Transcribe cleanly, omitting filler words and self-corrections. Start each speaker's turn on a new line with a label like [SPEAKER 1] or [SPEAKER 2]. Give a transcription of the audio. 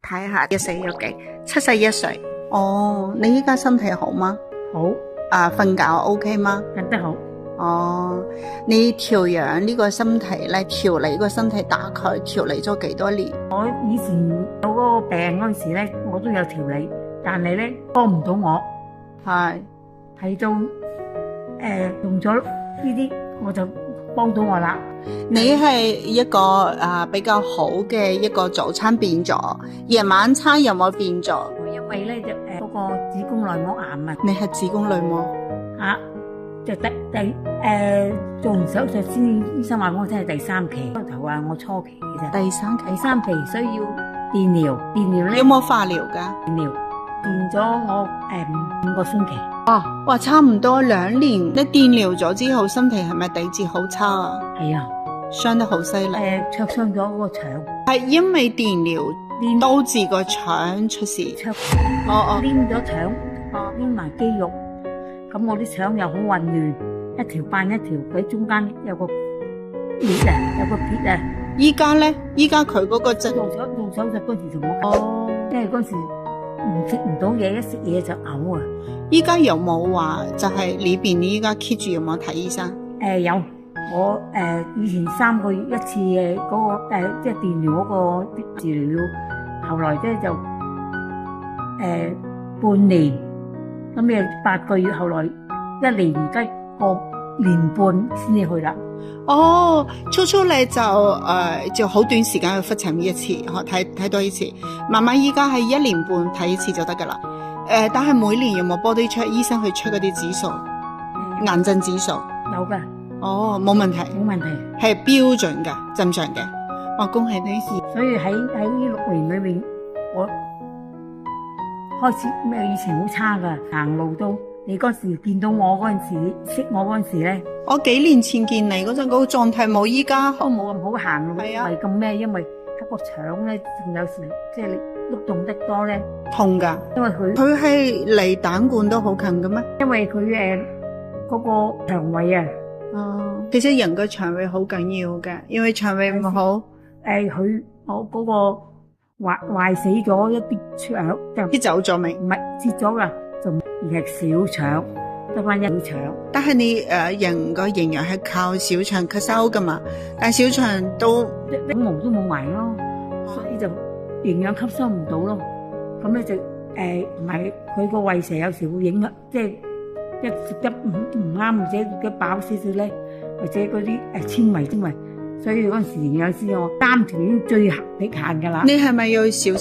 [SPEAKER 1] 睇下一歲有幾，71歲。
[SPEAKER 2] 哦，你依家身體好嗎？
[SPEAKER 1] 好，
[SPEAKER 2] 瞓覺 OK 嗎？
[SPEAKER 1] 瞓得好。
[SPEAKER 2] 哦，你調養呢個身體咧，調理個身體大概調理咗幾多年？
[SPEAKER 1] 我以前有嗰個病嗰陣時咧，我都有調理，但係咧幫唔到我，係到用咗呢啲我就幫到我啦。
[SPEAKER 2] 你係一個比較好嘅一個早餐變咗，夜晚餐有冇變咗？
[SPEAKER 1] 因為咧就嗰個子宮內膜癌啊。
[SPEAKER 2] 你係子宮內膜
[SPEAKER 1] 就做完手術先，醫生話我真係第3期，開頭話我初期嘅啫。
[SPEAKER 2] 第三期
[SPEAKER 1] 需要電療，電療咧
[SPEAKER 2] 有冇化療㗎？
[SPEAKER 1] 電療電咗我5個星期。
[SPEAKER 2] 哇，差唔多2年。你電療咗之後，身體係咪底子好差啊？
[SPEAKER 1] 係啊，
[SPEAKER 2] 傷得好犀利。
[SPEAKER 1] 灼傷咗嗰個腸。
[SPEAKER 2] 係因為電療導致個腸出事。
[SPEAKER 1] 黏咗腸，黏埋肌肉，咁我啲腸又好混亂，一條扮一條，佢中間有個裂啊，有個結啊。
[SPEAKER 2] 依家咧，佢嗰個
[SPEAKER 1] 做手術嗰時同我講，因為嗰時食唔到嘢，一食嘢就嘔啊。
[SPEAKER 2] 依家有冇話就係裏邊？你依家 keep 住有冇睇醫生？
[SPEAKER 1] 有，我以前3個月一次嘅嗰個即係電療嗰個治療，後來即係就半年，咁又8個月，後來1年雞個年半先至去啦。
[SPEAKER 2] 初初咧就好短時間去復診一次，睇多一次。慢慢依家係1年半睇一次就得噶啦。但係每年有冇 body check 醫生去 check 嗰啲指數，癌症指數？
[SPEAKER 1] 有噶。
[SPEAKER 2] 冇問題，係標準噶，正常嘅。哇，恭喜你！
[SPEAKER 1] 所以喺呢6年裏面，我開始以前好差噶，行路都。你嗰時見到我嗰陣時，識我嗰陣時咧，
[SPEAKER 2] 我幾年前見你嗰陣嗰個狀態冇依家
[SPEAKER 1] 都冇咁好行路，
[SPEAKER 2] 係啊，
[SPEAKER 1] 係咁咩？因為喺個腸咧，仲有時即係你喐動得多咧，
[SPEAKER 2] 痛噶。因為佢係離膽管都好近嘅咩？
[SPEAKER 1] 因為佢嗰個腸胃啊，
[SPEAKER 2] 其實人嘅腸胃好緊要嘅，因為腸胃唔好，
[SPEAKER 1] 我嗰個壞死咗一啲腸，就
[SPEAKER 2] 切走咗未？
[SPEAKER 1] 唔係切咗噶。而係小腸，得翻一小腸。
[SPEAKER 2] 但係你人個營養係靠小腸吸收噶嘛？但係小腸都
[SPEAKER 1] 毛都冇埋咯，所以就營養吸收唔到咯。咁咧就唔係佢個胃蛇有時會影響，即係一食得唔啱，或者食得飽少少咧，或者嗰啲纖維，所以嗰陣時營養師我3條已經最極限噶啦。
[SPEAKER 2] 你係咪要少？